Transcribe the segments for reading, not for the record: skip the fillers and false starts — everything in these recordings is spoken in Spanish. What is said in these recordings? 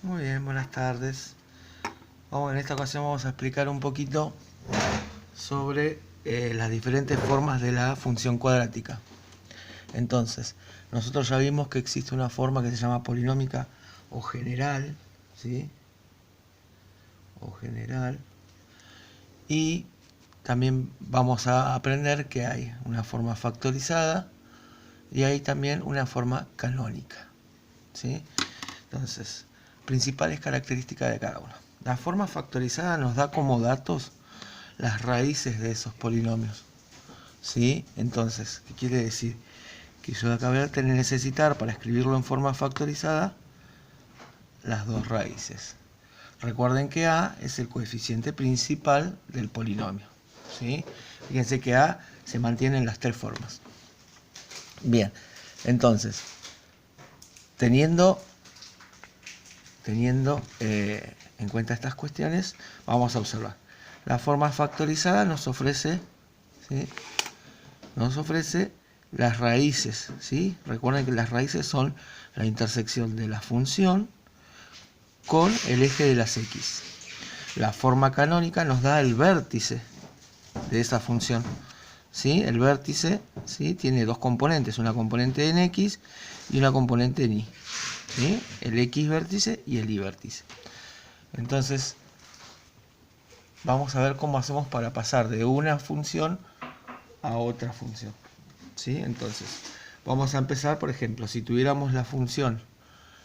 Muy bien, buenas tardes. En esta ocasión vamos a explicar un poquito sobre las diferentes formas de la función cuadrática. Entonces, nosotros ya vimos que existe una forma que se llama polinómica o general, ¿sí? O general. Y también vamos a aprender que hay una forma factorizada y hay también una forma canónica, ¿sí? Entonces, principales características de cada uno. La forma factorizada nos da como datos las raíces de esos polinomios, ¿sí? Entonces, ¿qué quiere decir? Que yo acá voy a necesitar para escribirlo en forma factorizada las dos raíces. Recuerden que a es el coeficiente principal del polinomio, ¿sí? Fíjense que a se mantiene en las tres formas. Bien, entonces, teniendo en cuenta estas cuestiones, vamos a observar. La forma factorizada nos ofrece, ¿sí? Nos ofrece las raíces, ¿sí? Recuerden que las raíces son la intersección de la función con el eje de las x. La forma canónica nos da el vértice de esa función, ¿sí? El vértice, ¿sí? Tiene dos componentes, una componente en x y una componente en y, ¿sí? El x vértice y el y vértice. Entonces, vamos a ver cómo hacemos para pasar de una función a otra función, ¿sí? Entonces, vamos a empezar, por ejemplo, si tuviéramos la función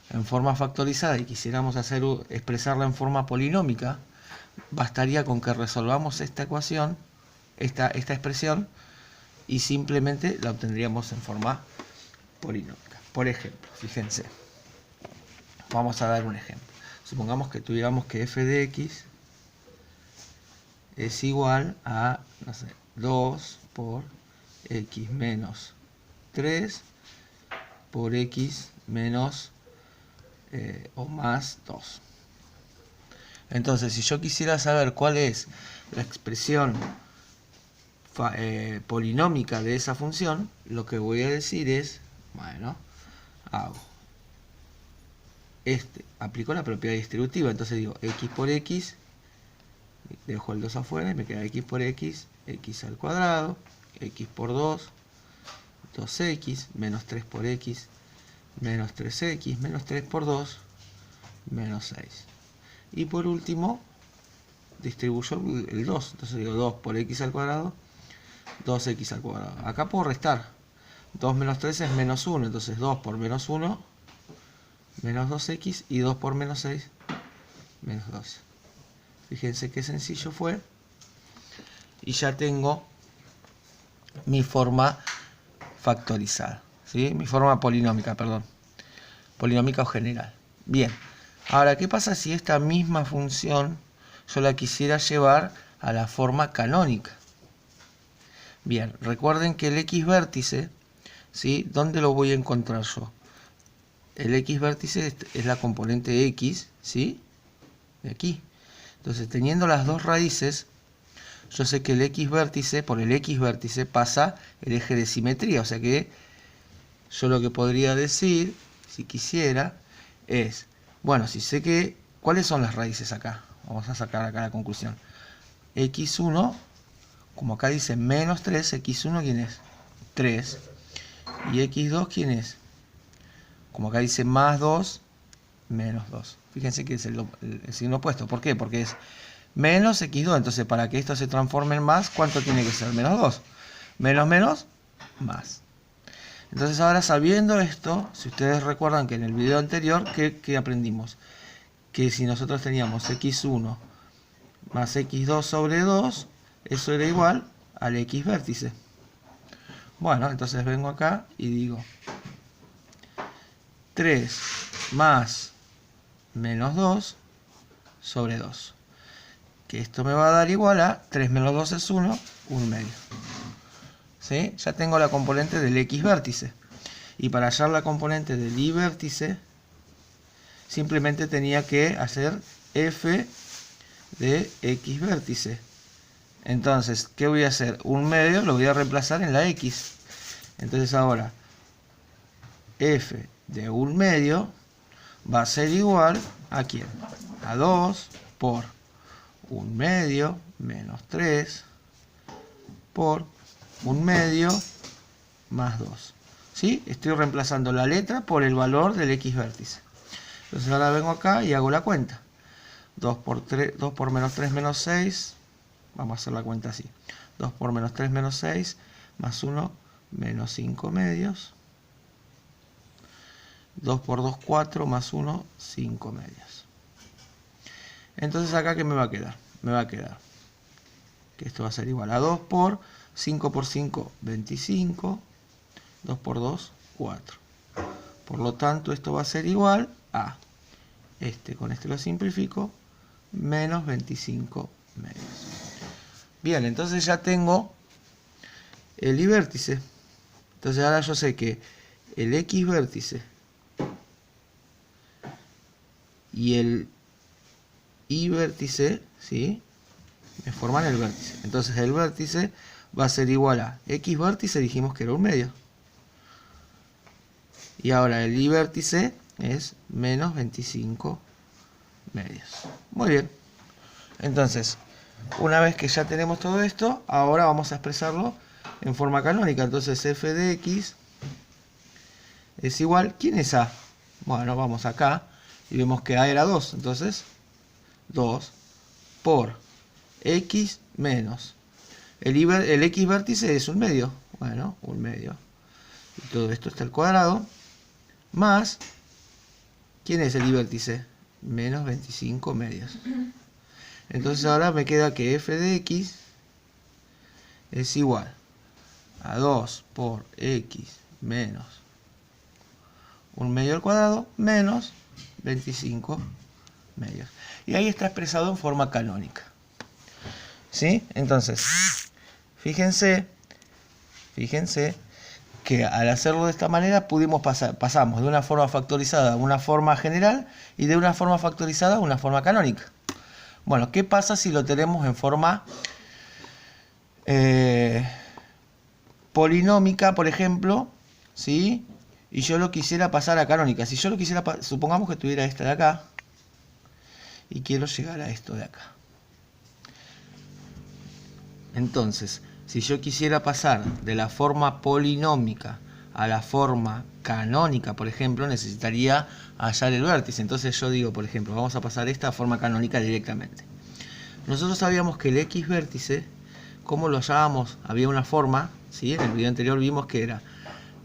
en forma factorizada y quisiéramos expresarla en forma polinómica, bastaría con que resolvamos esta ecuación, esta expresión, y simplemente la obtendríamos en forma polinómica. Por ejemplo, fíjense, vamos a dar un ejemplo. Supongamos que tuviéramos que f de x es igual a, no sé, 2 por x menos 3 por x menos o más 2. Entonces, si yo quisiera saber cuál es la expresión polinómica de esa función, lo que voy a decir es, bueno, aplico la propiedad distributiva, entonces digo x por x, dejo el 2 afuera y me queda x por x, x al cuadrado, x por 2, 2x, menos 3 por x, menos 3x, menos 3 por 2, menos 6. Y por último, distribuyo el 2, entonces digo 2 por x al cuadrado, 2x al cuadrado. Acá puedo restar, 2 menos 3 es menos 1, entonces 2 por menos 1, menos 2x, y 2 por menos 6, menos 12. Fíjense qué sencillo fue. Y ya tengo mi forma factorizada, ¿sí? Mi forma polinómica, perdón. Polinómica o general. Bien. Ahora, ¿qué pasa si esta misma función yo la quisiera llevar a la forma canónica? Bien, recuerden que el x vértice, ¿sí? ¿Dónde lo voy a encontrar yo? El x vértice es la componente x, ¿sí? De aquí. Entonces, teniendo las dos raíces, yo sé que el x vértice, por el x vértice pasa el eje de simetría. O sea que yo lo que podría decir, si quisiera, es, bueno, si sé que, ¿cuáles son las raíces acá? Vamos a sacar acá la conclusión. x1, como acá dice menos 3, x1 ¿quién es? 3. Y x2 ¿quién es? Como acá dice más 2, menos 2. Fíjense que es el signo opuesto. ¿Por qué? Porque es menos x2. Entonces, para que esto se transforme en más, ¿cuánto tiene que ser? Menos 2. Menos menos, más. Entonces, ahora sabiendo esto, si ustedes recuerdan que en el video anterior, ¿qué aprendimos? Que si nosotros teníamos x1 más x2 sobre 2, eso era igual al x vértice. Bueno, entonces vengo acá y digo 3 más menos 2 sobre 2. Que esto me va a dar igual a 3 menos 2 es 1, 1 medio. ¿Sí? Ya tengo la componente del x vértice. Y para hallar la componente del y vértice, simplemente tenía que hacer f de x vértice. Entonces, ¿qué voy a hacer? 1 medio lo voy a reemplazar en la x. Entonces ahora, f de 1 medio va a ser igual a ¿quién? A 2 por 1/2 menos 3 por 1/2 más 2. ¿Sí? Estoy reemplazando la letra por el valor del X vértice. Entonces ahora vengo acá y hago la cuenta. 2 por menos 3 menos 6. Vamos a hacer la cuenta así. 2 por menos 3 menos 6 más 1 menos 5/2. 2 por 2, 4 más 1, 5/2. Entonces acá, ¿qué me va a quedar? Me va a quedar que esto va a ser igual a 2 por 5 por 5, 25. 2 por 2, 4. Por lo tanto, esto va a ser igual a, con este lo simplifico, menos 25/2. Bien, entonces ya tengo el Y vértice. Entonces ahora yo sé que el X vértice y el Y vértice, ¿sí?, me forman el vértice. Entonces el vértice va a ser igual a X vértice, dijimos que era 1/2. Y ahora el Y vértice es menos 25/2. Muy bien. Entonces, una vez que ya tenemos todo esto, ahora vamos a expresarlo en forma canónica. Entonces f de x es igual, ¿quién es a? Bueno, vamos acá y vemos que a era 2. Entonces, 2 por x menos el X vértice es 1/2. Bueno, 1/2. Y todo esto está al cuadrado. Más, ¿quién es el Y vértice? Menos 25/2. Entonces ahora me queda que f de x es igual a 2 por x menos 1/2 al cuadrado menos 25/2. Y ahí está expresado en forma canónica. ¿Sí? Entonces, fíjense que al hacerlo de esta manera pasamos de una forma factorizada a una forma general y de una forma factorizada a una forma canónica. Bueno, ¿qué pasa si lo tenemos en forma polinómica, por ejemplo? ¿Sí? Y yo lo quisiera pasar a canónica. Si yo lo quisiera, supongamos que tuviera esta de acá y quiero llegar a esto de acá. Entonces, si yo quisiera pasar de la forma polinómica a la forma canónica, por ejemplo, necesitaría hallar el vértice. Entonces yo digo, por ejemplo, vamos a pasar esta a forma canónica directamente. Nosotros sabíamos que el X vértice, ¿cómo lo hallábamos? Había una forma, ¿sí? En el video anterior vimos que era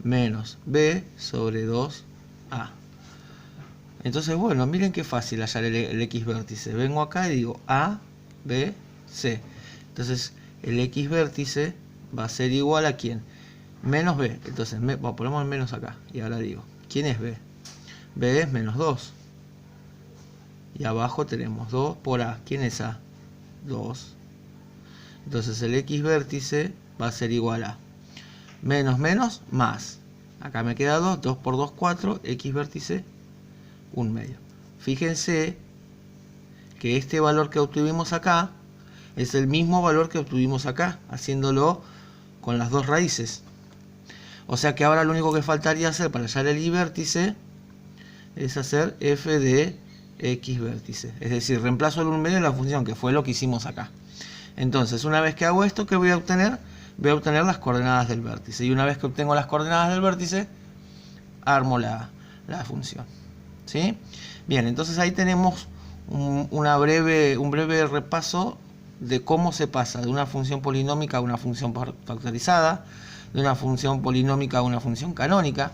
menos b sobre 2a. Entonces, bueno, miren qué fácil hallar el X vértice. Vengo acá y digo a, b, c. Entonces, el X vértice va a ser igual a ¿quién? Menos b. Entonces, ponemos el menos acá. Y ahora digo, ¿quién es b? b es menos 2. Y abajo tenemos 2 por a. ¿Quién es a? 2. Entonces, el X vértice va a ser igual a menos menos más. Acá me queda 2. 2 por 2, 4. X vértice, 1/2. Fíjense que este valor que obtuvimos acá es el mismo valor que obtuvimos acá, haciéndolo con las dos raíces. O sea que ahora lo único que faltaría hacer para hallar el Y vértice es hacer f de X vértice. Es decir, reemplazo el 1/2 en la función, que fue lo que hicimos acá. Entonces, una vez que hago esto, ¿qué voy a obtener? Voy a obtener las coordenadas del vértice. Y una vez que obtengo las coordenadas del vértice, armo la función. ¿Sí? Bien, entonces ahí tenemos un breve repaso de cómo se pasa de una función polinómica a una función factorizada, de una función polinómica a una función canónica,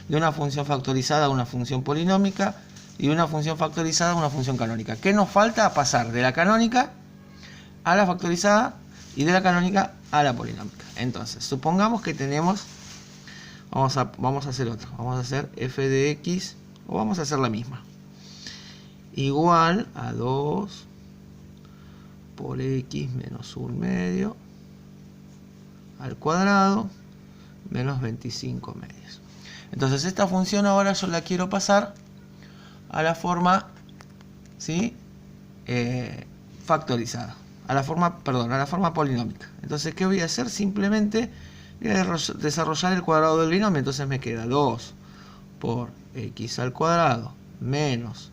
de una función factorizada a una función polinómica y de una función factorizada a una función canónica. ¿Qué nos falta? Pasar de la canónica a la factorizada y de la canónica a la polinómica. Entonces, supongamos que tenemos, vamos a hacer otro, vamos a hacer f de x, o vamos a hacer la misma, igual a 2 por x menos 1/2 al cuadrado menos 25/2. Entonces esta función ahora yo la quiero pasar a la forma, ¿sí?, factorizada, a la forma polinómica. Entonces, ¿qué voy a hacer? Simplemente voy a desarrollar el cuadrado del binomio. Entonces me queda 2 por x al cuadrado menos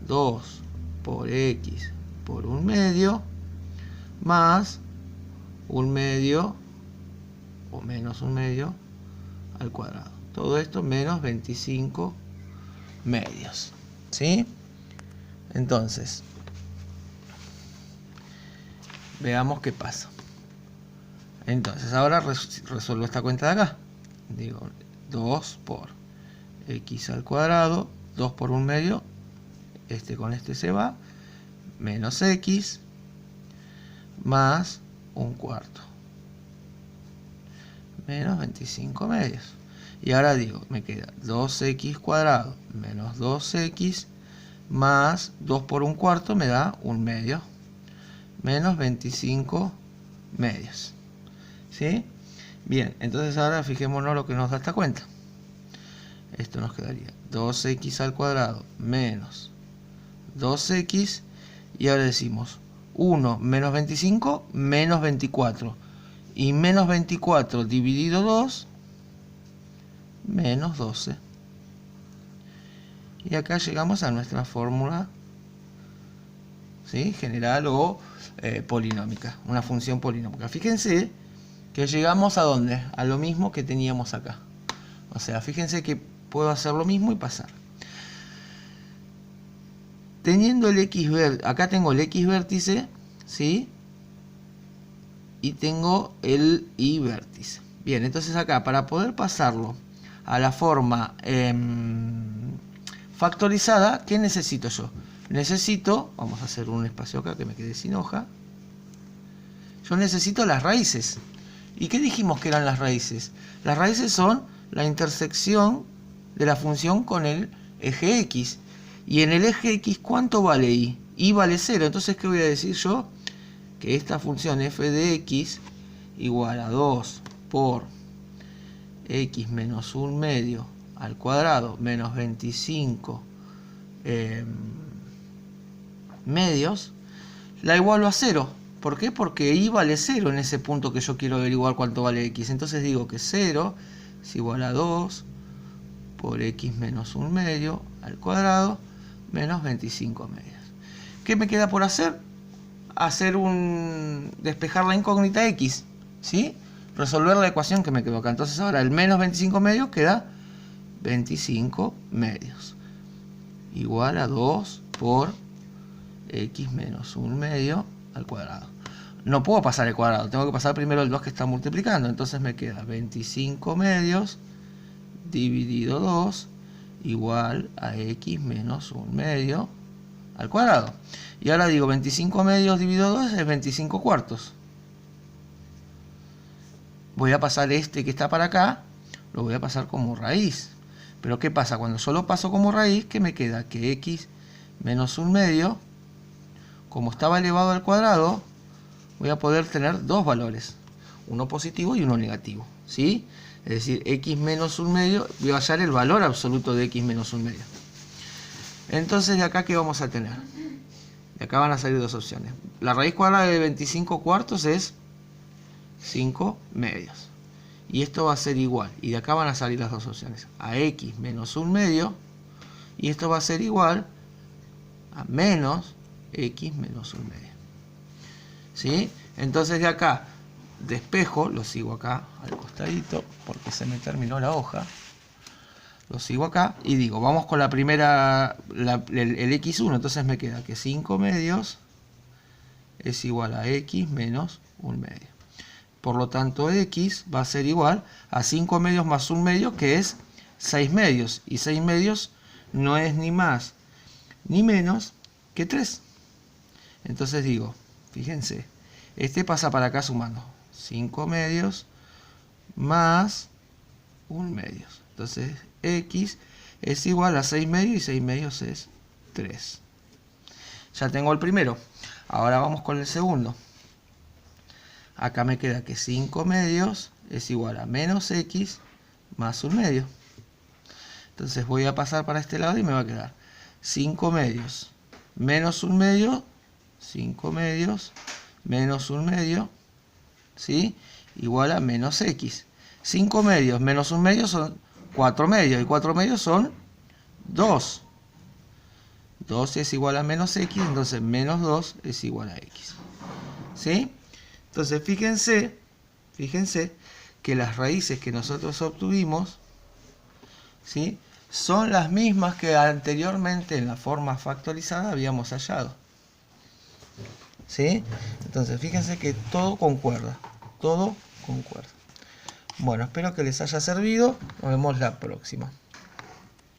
2 por x por 1 medio más 1 medio o menos 1 medio al cuadrado. Todo esto menos 25 medios. ¿Sí? Entonces, veamos qué pasa. Entonces, ahora resuelvo esta cuenta de acá. Digo, 2 por x al cuadrado, 2 por 1 medio, este con este se va, menos x, más 1 cuarto, menos 25 medios. Y ahora digo, me queda 2x cuadrado menos 2x más 2 por 1 cuarto me da 1 medio, menos 25 medios. ¿Sí? Bien, entonces ahora fijémonos lo que nos da esta cuenta. Esto nos quedaría 2x al cuadrado menos 2x, y ahora decimos 1 menos 25 menos 24, y menos 24 dividido 2 menos 12. Y acá llegamos a nuestra fórmula, ¿sí?, general o polinómica, una función polinómica. Fíjense que llegamos a ¿dónde? A lo mismo que teníamos acá. O sea, fíjense que puedo hacer lo mismo y pasar. Teniendo el x vértice, acá tengo el x vértice, ¿sí?, y tengo el y vértice. Bien, entonces acá para poder pasarlo a la forma factorizada, ¿qué necesito yo? Necesito, vamos a hacer un espacio acá que me quede sin hoja. Yo necesito las raíces. ¿Y qué dijimos que eran las raíces? Las raíces son la intersección de la función con el eje x. Y en el eje x, ¿cuánto vale y? Y vale 0. Entonces, ¿qué voy a decir yo? Que esta función f de x igual a 2 por x menos 1 medio al cuadrado menos 25 medios, la igualo a 0. ¿Por qué? Porque y vale 0 en ese punto que yo quiero averiguar cuánto vale x. Entonces digo que 0 es igual a 2 por x menos 1 medio al cuadrado menos 25 medios. ¿Qué me queda por hacer? Despejar la incógnita x, ¿sí? Resolver la ecuación que me quedó acá. Entonces ahora el menos 25 medios queda 25 medios igual a 2 por x menos 1 medio al cuadrado. No puedo pasar el cuadrado, tengo que pasar primero el 2 que está multiplicando. Entonces me queda 25 medios dividido 2 igual a x menos 1 medio al cuadrado. Y ahora digo 25 medios dividido 2 es 25 cuartos. Voy a pasar este que está para acá, lo voy a pasar como raíz. Pero ¿qué pasa? Cuando yo lo paso como raíz, ¿qué me queda? Que x menos 1 medio, como estaba elevado al cuadrado, voy a poder tener dos valores, uno positivo y uno negativo, ¿sí? Es decir, x menos 1 medio, voy a hallar el valor absoluto de x menos 1 medio. Entonces, ¿de acá qué vamos a tener? De acá van a salir dos opciones. La raíz cuadrada de 25 cuartos es 5 medios. Y esto va a ser igual. Y de acá van a salir las dos opciones. A x menos 1 medio. Y esto va a ser igual a menos x menos 1 medio. ¿Sí? Entonces de acá despejo, lo sigo acá al costadito, porque se me terminó la hoja. Lo sigo acá y digo, vamos con la primera, el x1. Entonces me queda que 5 medios es igual a x menos 1 medio. Por lo tanto, x va a ser igual a 5 medios más 1 medio, que es 6 medios. Y 6 medios no es ni más ni menos que 3. Entonces digo, fíjense, este pasa para acá sumando 5 medios más 1 medio. Entonces, x es igual a 6 medios y 6 medios es 3. Ya tengo el primero. Ahora vamos con el segundo. Acá me queda que 5 medios es igual a menos x más 1 medio. Entonces voy a pasar para este lado y me va a quedar 5 medios menos 1 medio, 5 medios menos 1 medio, ¿sí? Igual a menos x. 5 medios menos 1 medio son 4 medios, y 4 medios son 2 2 es igual a menos x, entonces menos 2 es igual a x. ¿Sí? Entonces fíjense que las raíces que nosotros obtuvimos, ¿sí?, son las mismas que anteriormente en la forma factorizada habíamos hallado. ¿Sí? Entonces fíjense que todo concuerda. Todo concuerda. Bueno, espero que les haya servido. Nos vemos la próxima.